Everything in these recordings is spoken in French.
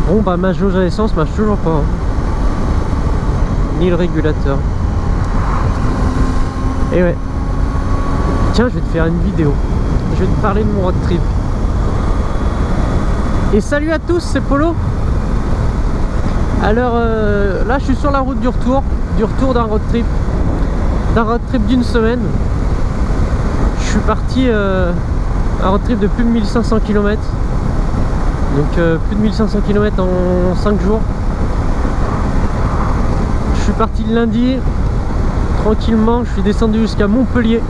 Bon bah ma jauge à essence marche toujours pas, hein. Ni le régulateur. Et ouais. Tiens, je vais te faire une vidéo. Je vais te parler de mon road trip. Et salut à tous, c'est Polo. Alors là je suis sur la route du retour d'un road trip. D'une semaine. Je suis parti un road trip de plus de 1500 km. Donc plus de 1500 km en 5 jours. Je suis parti le lundi, tranquillement, je suis descendu jusqu'à Montpellier,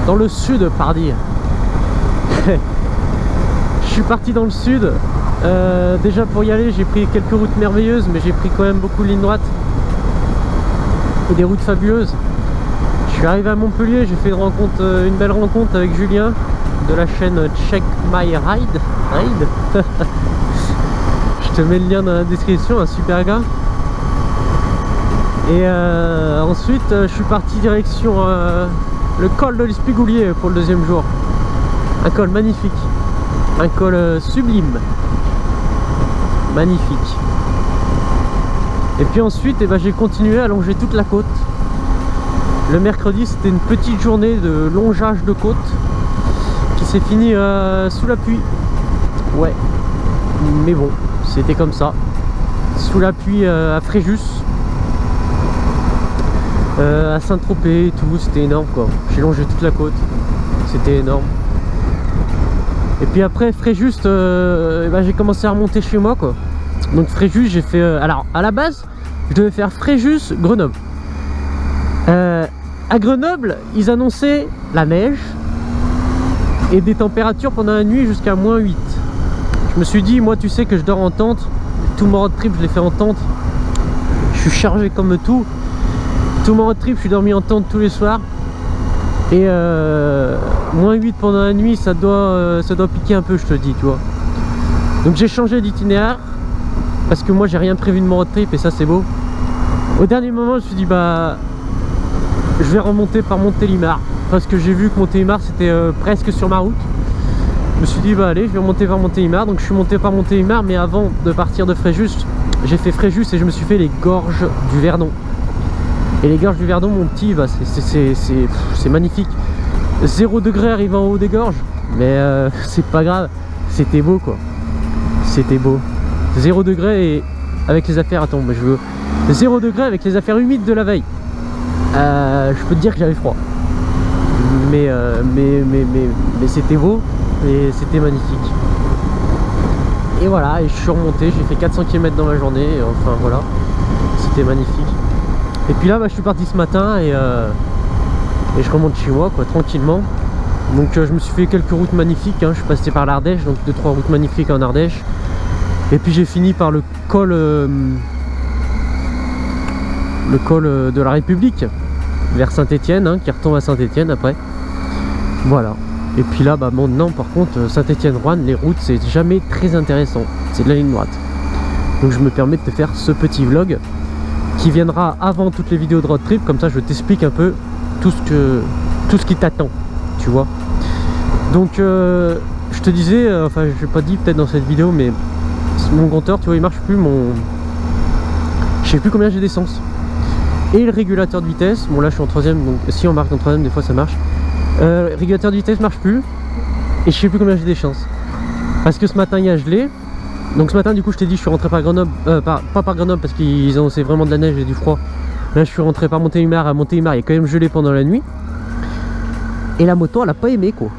dans le sud, pardi. Je suis parti dans le sud. Déjà pour y aller, j'ai pris quelques routes merveilleuses, mais j'ai pris quand même beaucoup de lignes droites et des routes fabuleuses. Je suis arrivé à Montpellier, j'ai fait une belle rencontre avec Julien de la chaîne Check My Ride. Je te mets le lien dans la description, un super gars. Et ensuite je suis parti direction le col de l'Espigoulier pour le deuxième jour. Un col magnifique, un col sublime, magnifique. Et puis ensuite j'ai continué à longer toute la côte. Le mercredi c'était une petite journée de longeage de côte qui s'est finie sous la pluie. Ouais, mais bon, c'était comme ça. Sous la pluie à Fréjus, à Saint-Tropez et tout, c'était énorme quoi. J'ai longé toute la côte, c'était énorme. Et puis après Fréjus, j'ai commencé à remonter chez moi quoi. Donc Fréjus, j'ai fait... alors à la base, je devais faire Fréjus-Grenoble. À Grenoble, ils annonçaient la neige et des températures pendant la nuit jusqu'à -8. Je me suis dit, moi tu sais que je dors en tente, tout mon road trip je l'ai fait en tente, je suis chargé comme tout mon road trip je suis dormi en tente tous les soirs. Et -8 pendant la nuit, ça doit piquer un peu, je te dis, tu vois. Donc j'ai changé d'itinéraire parce que moi j'ai rien prévu de mon road trip et ça c'est beau. Au dernier moment je me suis dit je vais remonter par Montélimar parce que j'ai vu que Montélimar c'était presque sur ma route. Je me suis dit allez, je vais remonter par Montélimar. Donc je suis monté par Montélimar, mais avant de partir de Fréjus, j'ai fait Fréjus et je me suis fait les gorges du Verdon. Et les gorges du Verdon, mon petit, c'est magnifique. 0 degré arrivé en haut des gorges, mais c'est pas grave, c'était beau quoi. C'était beau. 0 degré et avec les affaires, attends, je veux 0 degré avec les affaires humides de la veille. Je peux te dire que j'avais froid, mais c'était beau et c'était magnifique. Et voilà, et je suis remonté, j'ai fait 400 km dans ma journée, et enfin voilà, c'était magnifique. Et puis là je suis parti ce matin et je remonte chez moi quoi, tranquillement. Donc je me suis fait quelques routes magnifiques, hein. Je suis passé par l'Ardèche, donc 2-3 routes magnifiques en Ardèche. Et puis j'ai fini par le col de la République vers Saint-Étienne, hein, qui retombe à Saint-Étienne après. Voilà. Et puis là maintenant par contre Saint-Étienne-Roanne, les routes c'est jamais très intéressant, c'est de la ligne droite. Donc je me permets de te faire ce petit vlog qui viendra avant toutes les vidéos de road trip, comme ça je t'explique un peu tout ce qui t'attend, tu vois. Donc je te disais, enfin je n'ai pas dit peut-être dans cette vidéo, mais mon compteur, tu vois, il marche plus, je sais plus combien j'ai d'essence. Et le régulateur de vitesse, bon là je suis en 3ème, donc si on marque en 3ème des fois ça marche. Le régulateur de vitesse marche plus et je sais plus combien j'ai d'essence. Parce que ce matin il y a gelé. Donc ce matin du coup je t'ai dit je suis rentré par Grenoble, pas par Grenoble parce qu'ils ont c'est vraiment de la neige et du froid. Là je suis rentré par Montélimar. À Montélimar il y a quand même gelé pendant la nuit. Et la moto elle a pas aimé quoi.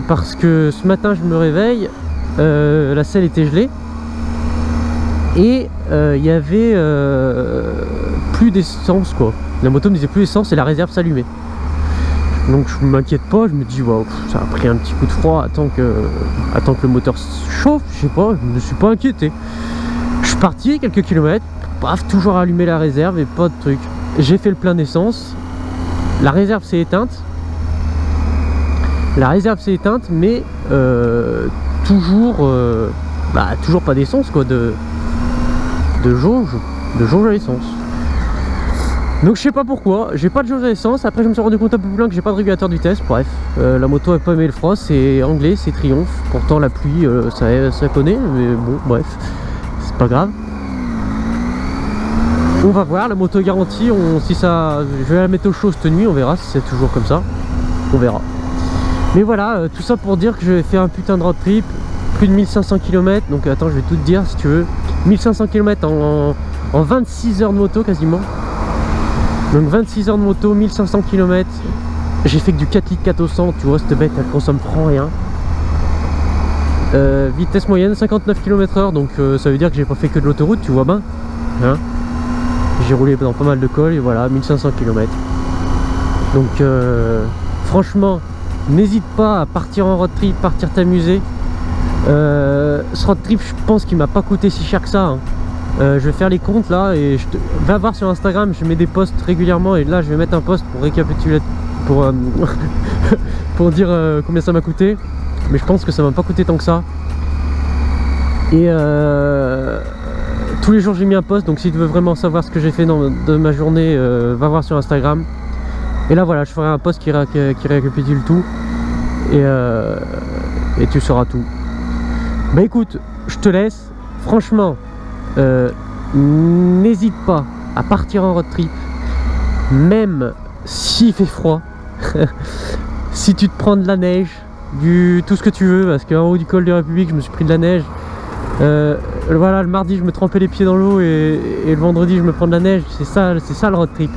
Parce que ce matin je me réveille, la selle était gelée. Et il y avait plus d'essence quoi. La moto me disait plus d'essence et la réserve s'allumait. Donc je m'inquiète pas, je me dis wow, ça a pris un petit coup de froid, attends que le moteur chauffe, je sais pas, je me suis pas inquiété. Je suis parti quelques kilomètres, paf, toujours allumer la réserve et pas de truc. J'ai fait le plein d'essence, la réserve s'est éteinte. Mais toujours pas d'essence quoi, de jauge à essence. Donc je sais pas pourquoi, j'ai pas de jauge à essence. Après je me suis rendu compte un peu plus loin que j'ai pas de régulateur de vitesse. Bref, la moto a pas aimé le froid, c'est anglais, c'est Triumph. Pourtant la pluie, ça connaît, mais bon, bref, c'est pas grave. On va voir, la moto est garantie. Si ça, je vais la mettre au chaud cette nuit, on verra si c'est toujours comme ça. On verra. Mais voilà, tout ça pour dire que je vais faire un putain de road trip, plus de 1500 km. Donc attends, je vais tout te dire si tu veux. 1500 km en 26 heures de moto quasiment. Donc 26 heures de moto, 1500 km. J'ai fait que du 4 litres 4 au 100, tu vois, cette bête elle consomme rien. Vitesse moyenne 59 km/h, donc ça veut dire que j'ai pas fait que de l'autoroute, tu vois ben. Hein, j'ai roulé dans pas mal de cols et voilà, 1500 km. Donc franchement, n'hésite pas à partir en road trip, partir t'amuser. Ce road trip, je pense qu'il m'a pas coûté si cher que ça. Hein. Je vais faire les comptes là et va voir sur Instagram, je mets des posts régulièrement et là je vais mettre un post pour récapituler, pour dire combien ça m'a coûté. Mais je pense que ça m'a pas coûté tant que ça. Et tous les jours j'ai mis un post, donc si tu veux vraiment savoir ce que j'ai fait de ma journée, va voir sur Instagram. Et là voilà, je ferai un post qui récapitule tout et tu sauras tout. Bah écoute, je te laisse. Franchement, n'hésite pas à partir en road trip, même s'il fait froid. Si tu te prends de la neige, tout ce que tu veux, parce qu'en haut du col de la République je me suis pris de la neige. Voilà, le mardi je me trempais les pieds dans l'eau et le vendredi je me prends de la neige. C'est ça le road trip.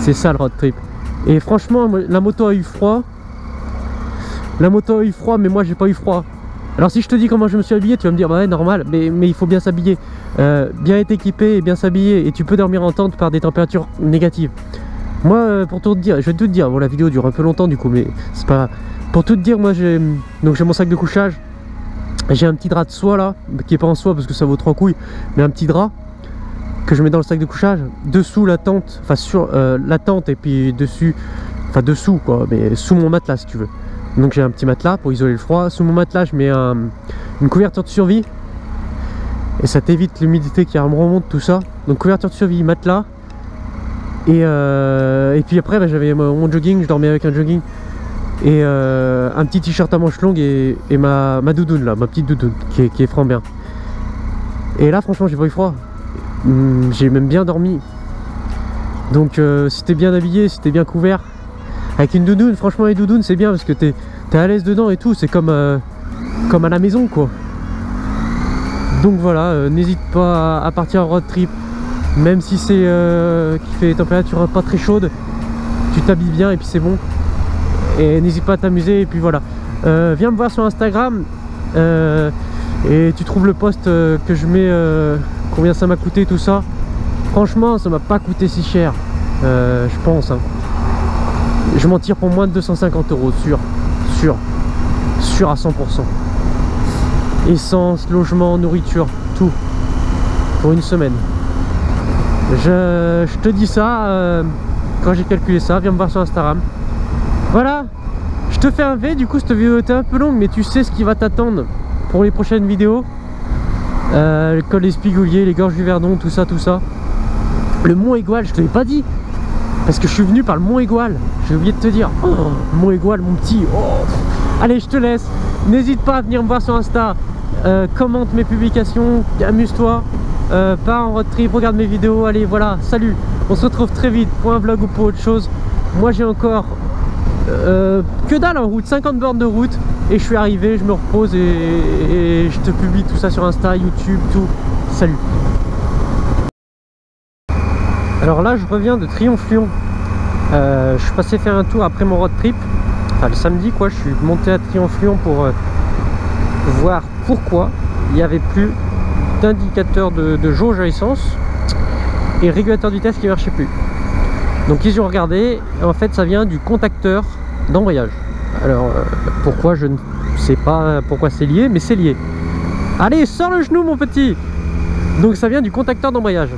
C'est ça le road trip. Et franchement, la moto a eu froid. La moto a eu froid, mais moi j'ai pas eu froid. Alors si je te dis comment je me suis habillé, tu vas me dire bah ouais normal, mais il faut bien s'habiller, bien être équipé et bien s'habiller, et tu peux dormir en tente par des températures négatives. Moi pour tout te dire, je vais tout te dire, bon la vidéo dure un peu longtemps du coup, mais c'est pas... Pour tout te dire, moi j'ai mon sac de couchage, j'ai un petit drap de soie là, qui est pas en soie parce que ça vaut 3 couilles, mais un petit drap que je mets dans le sac de couchage, dessous la tente, enfin sur la tente et puis dessus, enfin dessous quoi, mais sous mon matelas si tu veux. Donc j'ai un petit matelas pour isoler le froid. Sous mon matelas je mets une couverture de survie. Et ça t'évite l'humidité qui remonte, tout ça. Donc couverture de survie, matelas. Et puis après bah, j'avais mon jogging, je dormais avec un jogging. Et un petit t-shirt à manches longues et ma doudoune là, ma petite doudoune qui est franc bien. Et là franchement j'ai pas eu froid. J'ai même bien dormi. Donc si t'es bien habillé, si t'es bien couvert, avec une doudoune, franchement les doudounes c'est bien parce que t'es à l'aise dedans et tout, c'est comme à la maison quoi. Donc voilà, n'hésite pas à partir en road trip, même si c'est qui fait des températures pas très chaudes, tu t'habilles bien et puis c'est bon. Et n'hésite pas à t'amuser et puis voilà. Viens me voir sur Instagram et tu trouves le post que je mets, combien ça m'a coûté tout ça. Franchement ça m'a pas coûté si cher, je pense hein. Je m'en tire pour moins de 250 €, sûr à 100%. Essence, logement, nourriture, tout. Pour une semaine. Je te dis ça quand j'ai calculé ça, viens me voir sur Instagram. Voilà, je te fais un V, du coup cette vidéo était un peu longue, mais tu sais ce qui va t'attendre pour les prochaines vidéos. Le col des Spigouliers, les gorges du Verdon, tout ça. Le Mont Aigoual, je te l'ai pas dit. Parce que je suis venu par le Mont Aigoual. J'ai oublié de te dire. Oh, Mont Aigoual, mon petit. Oh. Allez, je te laisse. N'hésite pas à venir me voir sur Insta. Commente mes publications. Amuse-toi. Pars en road trip. Regarde mes vidéos. Allez, voilà. Salut. On se retrouve très vite pour un vlog ou pour autre chose. Moi, j'ai encore que dalle en route. 50 bornes de route. Et je suis arrivé. Je me repose et je te publie tout ça sur Insta, YouTube, tout. Salut. Alors là je reviens de Triomphe-Lyon. Je suis passé faire un tour après mon road trip, enfin le samedi quoi. Je suis monté à Triomphe-Lyon pour voir pourquoi il n'y avait plus d'indicateur de jauge à essence et régulateur de vitesse qui ne marchait plus. Donc ils ont regardé, en fait ça vient du contacteur d'embrayage. Alors pourquoi, je ne sais pas pourquoi c'est lié, mais c'est lié. Allez, sors le genou mon petit. Donc ça vient du contacteur d'embrayage.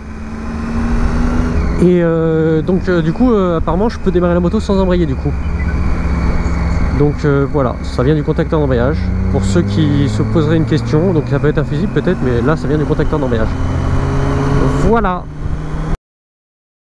Et donc du coup apparemment je peux démarrer la moto sans embrayer du coup. Donc voilà, ça vient du contacteur d'embrayage. Pour ceux qui se poseraient une question, donc ça peut être un fusible peut-être, mais là ça vient du contacteur d'embrayage. Voilà.